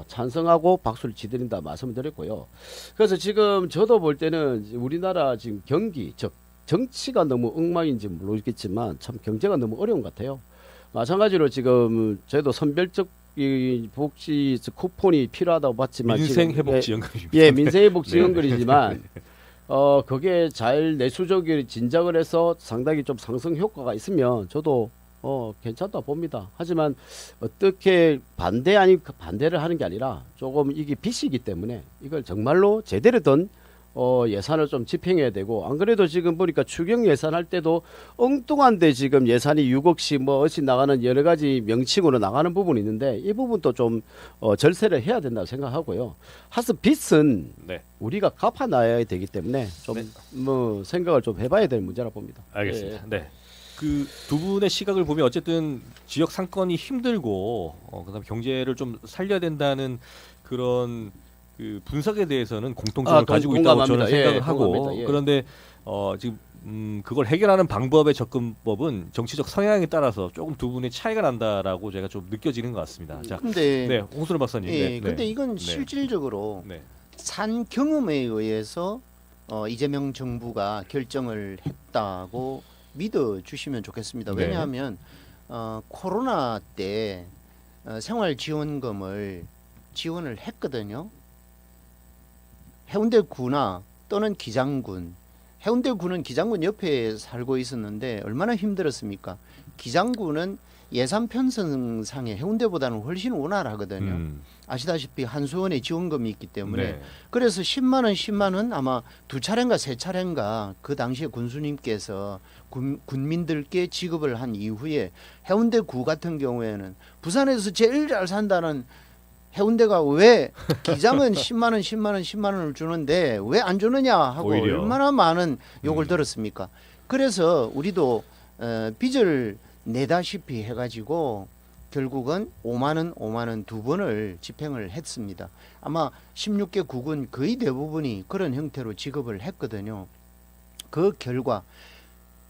찬성하고 박수를 치드린다 말씀을 드렸고요. 그래서 지금 저도 볼 때는 우리나라 지금 경기 즉 정치가 너무 엉망인지 모르겠지만 참 경제가 너무 어려운 것 같아요. 마찬가지로 지금 저희도 선별적 이 복지 쿠폰이 필요하다고 봤지만 민생 지금, 회복 지원금입니다. 예, 민생 회복 네. 지원금이지만 그게 잘 내수적으로 진작을 해서 상당히 좀 상승 효과가 있으면 저도 괜찮다 봅니다. 하지만 어떻게 반대 아닌 반대를 하는 게 아니라 조금 이게 빚이기 때문에 이걸 정말로 제대로 된 예산을 좀 집행해야 되고 안 그래도 지금 보니까 추경 예산 할 때도 엉뚱한데 지금 예산이 6억씩 뭐 어씩 나가는 여러 가지 명칭으로 나가는 부분이 있는데 이 부분도 좀 절세를 해야 된다고 생각하고요. 하스 빚은 네. 우리가 갚아놔야 되기 때문에 좀 네. 뭐 생각을 좀 해봐야 될 문제라 봅니다. 알겠습니다. 예. 네. 그 두 분의 시각을 보면 어쨌든 지역 상권이 힘들고 그다음에 경제를 좀 살려야 된다는 그런 그 분석에 대해서는 공통점을 가지고 있다고 저는 생각을 예, 하고 공감합니다. 예. 그런데 지금 그걸 해결하는 방법의 접근법은 정치적 성향에 따라서 조금 두 분의 차이가 난다라고 제가 좀 느껴지는 것 같습니다. 자, 근데 네, 홍순호 박사님. 예, 네, 근데 네. 이건 네. 실질적으로 네. 산 경험에 의해서 이재명 정부가 결정을 했다고 믿어 주시면 좋겠습니다. 네. 왜냐하면 코로나 때 생활지원금을 지원을 했거든요. 해운대구나 또는 기장군, 해운대구는 기장군 옆에 살고 있었는데 얼마나 힘들었습니까? 기장군은 예산 편성상에 해운대보다는 훨씬 원활하거든요. 아시다시피 한수원에 지원금이 있기 때문에 네. 그래서 10만 원 아마 두 차례인가 세 차례인가 그 당시에 군수님께서 군민들께 지급을 한 이후에 해운대구 같은 경우에는 부산에서 제일 잘 산다는 해운대가 왜 기장은 10만 원을 주는데 왜 안 주느냐 하고 오히려. 얼마나 많은 욕을 들었습니까? 그래서 우리도 빚을 내다시피 해가지고 결국은 5만 원 두 번을 집행을 했습니다. 아마 16개 국은 거의 대부분이 그런 형태로 지급을 했거든요. 그 결과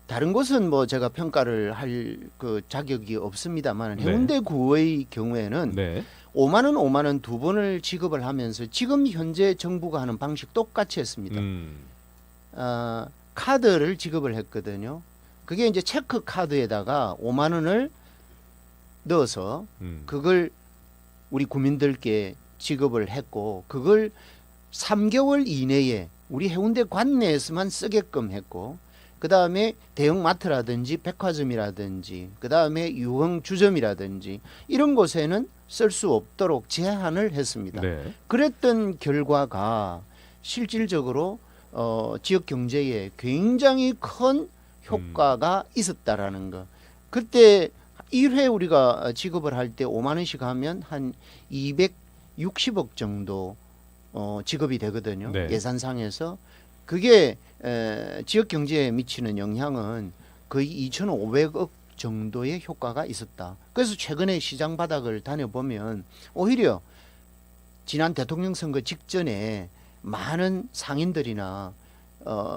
다른 곳은 뭐 제가 평가를 할 그 자격이 없습니다만 네. 해운대구의 경우에는 네. 5만 원 두 번을 지급을 하면서 지금 현재 정부가 하는 방식 똑같이 했습니다. 카드를 지급을 했거든요. 그게 이제 체크 카드에다가 5만 원을 넣어서 그걸 우리 국민들께 지급을 했고 그걸 3개월 이내에 우리 해운대 관내에서만 쓰게끔 했고 그 다음에 대형 마트라든지 백화점이라든지 그 다음에 유흥 주점이라든지 이런 곳에는 쓸 수 없도록 제한을 했습니다. 네. 그랬던 결과가 실질적으로 지역 경제에 굉장히 큰 효과가 있었다라는 거. 그때 1회 우리가 지급을 할 때 5만 원씩 하면 한 260억 정도 지급이 되거든요. 네. 예산상에서. 그게 지역 경제에 미치는 영향은 거의 2,500억 정도의 효과가 있었다. 그래서 최근에 시장 바닥을 다녀보면 오히려 지난 대통령 선거 직전에 많은 상인들이나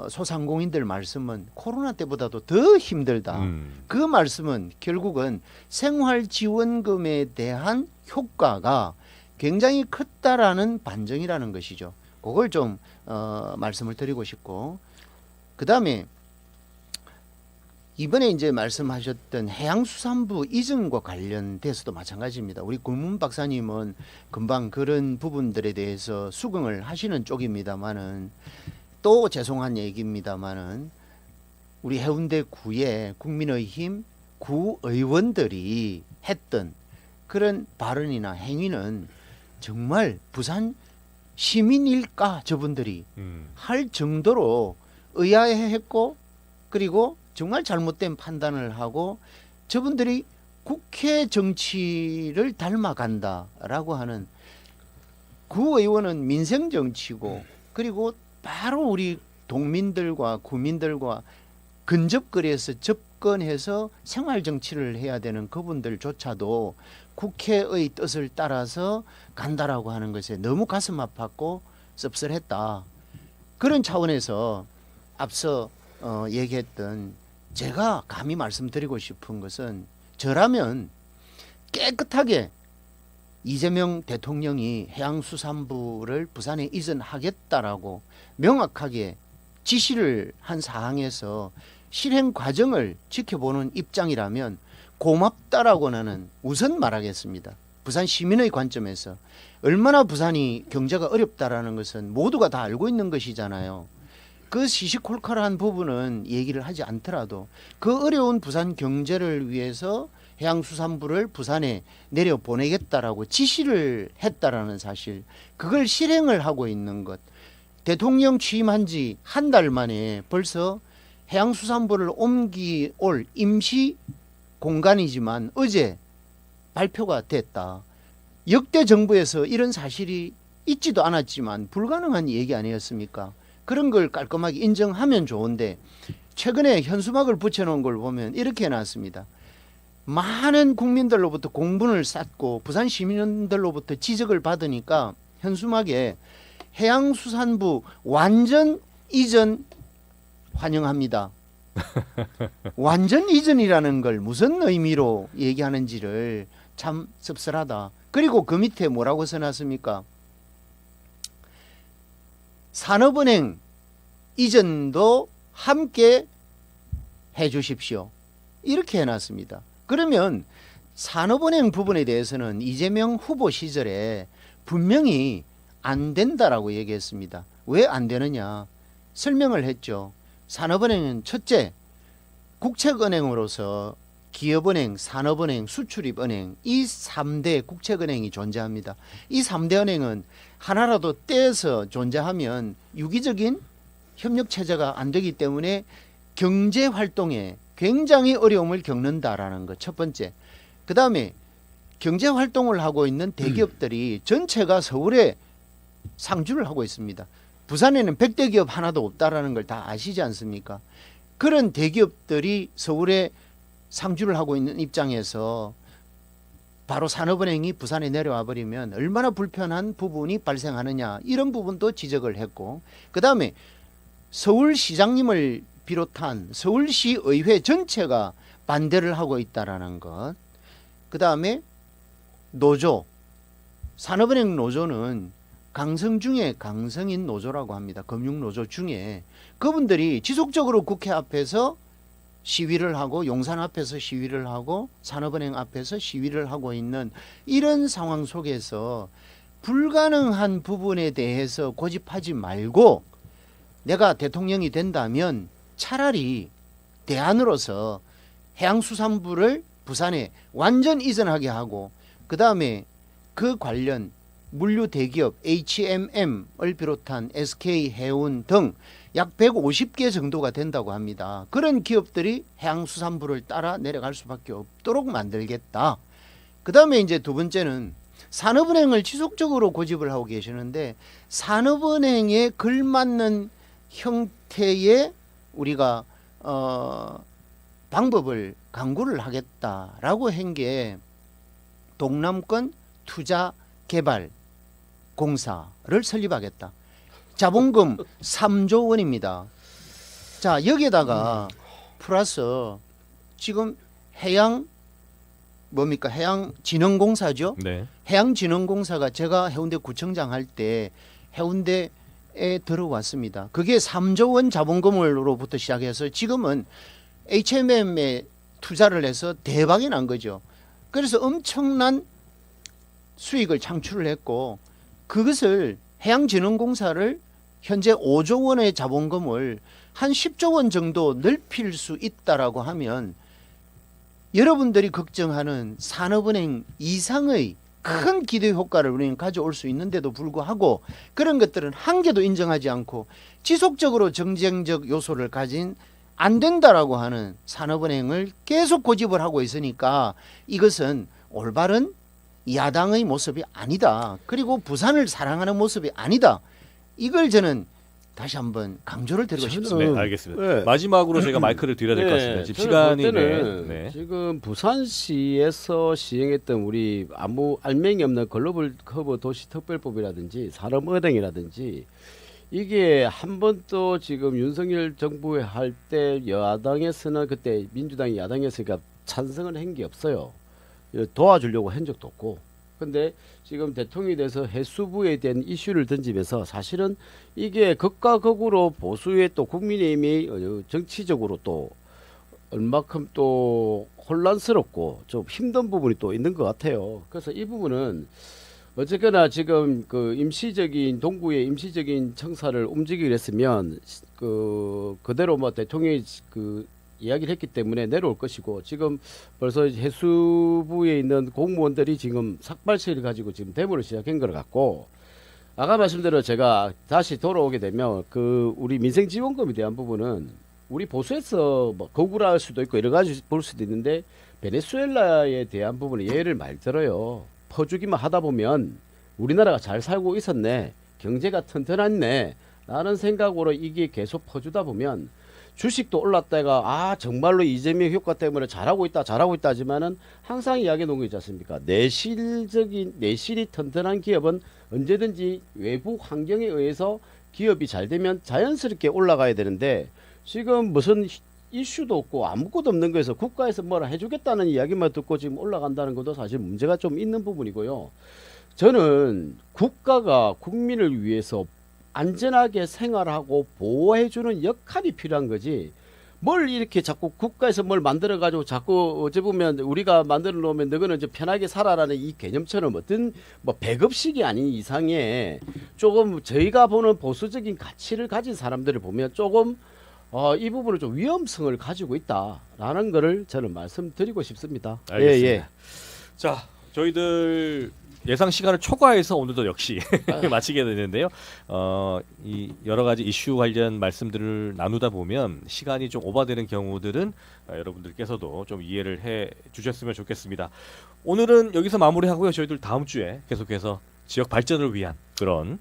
소상공인들 말씀은 코로나 때보다도 더 힘들다. 그 말씀은 결국은 생활지원금에 대한 효과가 굉장히 컸다라는 반증이라는 것이죠. 그걸 좀 말씀을 드리고 싶고 그 다음에 이번에 이제 말씀하셨던 해양수산부 이전과 관련돼서도 마찬가지입니다. 우리 고문 박사님은 금방 그런 부분들에 대해서 수긍을 하시는 쪽입니다만은 또 죄송한 얘기입니다만은 우리 해운대구의 국민의힘 구의원들이 했던 그런 발언이나 행위는 정말 부산 시민일까 저분들이 할 정도로 의아해했고 그리고 정말 잘못된 판단을 하고 저분들이 국회 정치를 닮아간다라고 하는 구의원은 민생 정치고 그리고 바로 우리 동민들과 구민들과 근접거리에서 접근해서 생활 정치를 해야 되는 그분들조차도 국회의 뜻을 따라서 간다라고 하는 것에 너무 가슴 아팠고 씁쓸했다. 그런 차원에서 앞서 얘기했던 제가 감히 말씀드리고 싶은 것은 저라면 깨끗하게 이재명 대통령이 해양수산부를 부산에 이전하겠다라고 명확하게 지시를 한 사항에서 실행 과정을 지켜보는 입장이라면 고맙다라고 나는 우선 말하겠습니다. 부산 시민의 관점에서 얼마나 부산이 경제가 어렵다라는 것은 모두가 다 알고 있는 것이잖아요. 그 시시콜콜한 부분은 얘기를 하지 않더라도 그 어려운 부산 경제를 위해서 해양수산부를 부산에 내려보내겠다라고 지시를 했다라는 사실, 그걸 실행을 하고 있는 것. 대통령 취임한 지 한 달 만에 벌써 해양수산부를 옮기올 임시 공간이지만 어제 발표가 됐다. 역대 정부에서 이런 사실이 있지도 않았지만 불가능한 얘기 아니었습니까? 그런 걸 깔끔하게 인정하면 좋은데 최근에 현수막을 붙여놓은 걸 보면 이렇게 해놨습니다. 많은 국민들로부터 공분을 샀고 부산 시민들로부터 지적을 받으니까 현수막에 해양수산부 완전 이전 환영합니다. 완전 이전이라는 걸 무슨 의미로 얘기하는지를 참 씁쓸하다. 그리고 그 밑에 뭐라고 써놨습니까? 산업은행 이전도 함께 해주십시오. 이렇게 해놨습니다. 그러면 산업은행 부분에 대해서는 이재명 후보 시절에 분명히 안 된다라고 얘기했습니다. 왜 안 되느냐 설명을 했죠. 산업은행은 첫째, 국책은행으로서 기업은행, 산업은행, 수출입은행 이 3대 국책은행이 존재합니다. 이 3대 은행은 하나라도 떼서 존재하면 유기적인 협력체제가 안 되기 때문에 경제활동에 굉장히 어려움을 겪는다라는 것 첫 번째. 그 다음에 경제활동을 하고 있는 대기업들이 전체가 서울에 상주를 하고 있습니다. 부산에는 100대 기업 하나도 없다라는 걸 다 아시지 않습니까? 그런 대기업들이 서울에 상주를 하고 있는 입장에서 바로 산업은행이 부산에 내려와 버리면 얼마나 불편한 부분이 발생하느냐 이런 부분도 지적을 했고, 그 다음에 서울시장님을 비롯한 서울시 의회 전체가 반대를 하고 있다라는 것, 그 다음에 노조, 산업은행 노조는 강성 중에 강성인 노조라고 합니다. 금융노조 중에 그분들이 지속적으로 국회 앞에서 시위를 하고 용산 앞에서 시위를 하고 산업은행 앞에서 시위를 하고 있는 이런 상황 속에서 불가능한 부분에 대해서 고집하지 말고 내가 대통령이 된다면 차라리 대안으로서 해양수산부를 부산에 완전 이전하게 하고 그 다음에 그 관련 물류 대기업 HMM을 비롯한 SK 해운 등 약 150개 정도가 된다고 합니다. 그런 기업들이 해양수산부를 따라 내려갈 수밖에 없도록 만들겠다. 그 다음에 이제 두 번째는 산업은행을 지속적으로 고집을 하고 계시는데 산업은행에 걸맞는 형태의 우리가 방법을 강구를 하겠다라고 한 게 동남권 투자개발 공사를 설립하겠다. 자본금 3조 원입니다. 자, 여기에다가 플러스 지금 해양 뭡니까? 해양진흥공사죠. 네. 해양진흥공사가 제가 해운대 구청장 할 때 해운대에 들어왔습니다. 그게 3조 원 자본금으로부터 시작해서 지금은 HMM에 투자를 해서 대박이 난 거죠. 그래서 엄청난 수익을 창출을 했고 그것을 해양진흥공사를 현재 5조 원의 자본금을 한 10조 원 정도 넓힐 수 있다라고 하면 여러분들이 걱정하는 산업은행 이상의 큰 기대 효과를 우리는 가져올 수 있는데도 불구하고 그런 것들은 한 개도 인정하지 않고 지속적으로 정쟁적 요소를 가진 안 된다라고 하는 산업은행을 계속 고집을 하고 있으니까 이것은 올바른 야당의 모습이 아니다. 그리고 부산을 사랑하는 모습이 아니다. 이걸 저는 다시 한번 강조를 드리고 싶습니다. 네, 알겠습니다. 네. 마지막으로 제가 마이크를 드려야 될 것 같습니다. 지금 시간이 네. 지금 부산시에서 시행했던 우리 아무 알맹이 없는 글로벌 허브 도시 특별법이라든지 산업은행이라든지 이게 한 번 또 지금 윤석열 정부에 할 때 여당에서는 그때 민주당이 야당에서니까 찬성을 한 게 없어요. 도와주려고 한 적도 없고. 근데 지금 대통령이 돼서 해수부에 대한 이슈를 던지면서 사실은 이게 극과 극으로 보수의 또 국민의힘이 정치적으로 또 얼마큼 또 혼란스럽고 좀 힘든 부분이 또 있는 것 같아요. 그래서 이 부분은 어쨌거나 지금 그 임시적인 동구의 임시적인 청사를 움직이기로 했으면 그대로 뭐 대통령이 그 이야기를 했기 때문에 내려올 것이고 지금 벌써 해수부에 있는 공무원들이 지금 삭발시를 가지고 지금 데모를 시작한 것 같고 아까 말씀대로 제가 다시 돌아오게 되면 그 우리 민생지원금에 대한 부분은 우리 보수에서 뭐 거구랄 수도 있고 여러 가지 볼 수도 있는데 베네수엘라에 대한 부분은 예를 말 들어요. 퍼주기만 하다 보면 우리나라가 잘 살고 있었네, 경제가 튼튼했네 라는 생각으로 이게 계속 퍼주다 보면 주식도 올랐다가 정말로 이재명 효과 때문에 잘하고 있다 하지만은 항상 이야기해 놓은 거 있지 않습니까? 내실이 튼튼한 기업은 언제든지 외부 환경에 의해서 기업이 잘 되면 자연스럽게 올라가야 되는데 지금 무슨 이슈도 없고 아무것도 없는 거에서 국가에서 뭐라 해주겠다는 이야기만 듣고 지금 올라간다는 것도 사실 문제가 좀 있는 부분이고요. 저는 국가가 국민을 위해서 안전하게 생활하고 보호해주는 역할이 필요한 거지. 뭘 이렇게 자꾸 국가에서 뭘 만들어가지고 자꾸 어찌 보면 우리가 만들어 놓으면 너희는 이제 편하게 살아라는 이 개념처럼 어떤 뭐 배급식이 아닌 이상에 조금 저희가 보는 보수적인 가치를 가진 사람들을 보면 조금 이 부분을 좀 위험성을 가지고 있다라는 거를 저는 말씀드리고 싶습니다. 알겠습니다. 예. 자, 저희들 예상 시간을 초과해서 오늘도 역시 마치게 되는데요. 이 여러 가지 이슈 관련 말씀들을 나누다 보면 시간이 좀 오버되는 경우들은 여러분들께서도 좀 이해를 해 주셨으면 좋겠습니다. 오늘은 여기서 마무리하고요. 저희들 다음 주에 계속해서 지역 발전을 위한 그런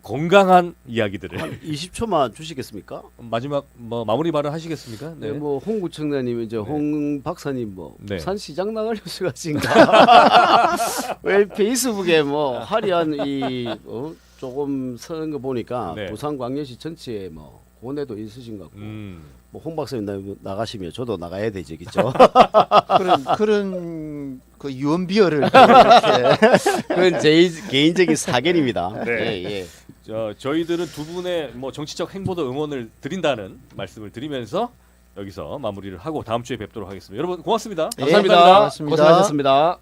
건강한 이야기들을 한 20초만 주시겠습니까? 마지막 뭐 마무리 발언 하시겠습니까? 네. 뭐 홍구청장님 이제 홍 박사님 뭐 네. 부산시장 나가려고 하신가? 왜 페이스북에 뭐 화려한 조금 쓰는 거 보니까 네. 부산광역시 전체에 뭐 고뇌도 있으신 것 같고 뭐 홍 박사님 나가시면 저도 나가야 되죠, 그죠? 그런 그 유언비어를 이렇게 그건 제 개인적인 사견입니다. 네. 예. 저희들은 두 분의 뭐 정치적 행보도 응원을 드린다는 말씀을 드리면서 여기서 마무리를 하고 다음 주에 뵙도록 하겠습니다. 여러분 고맙습니다. 예, 감사합니다. 고맙습니다. 고생하셨습니다.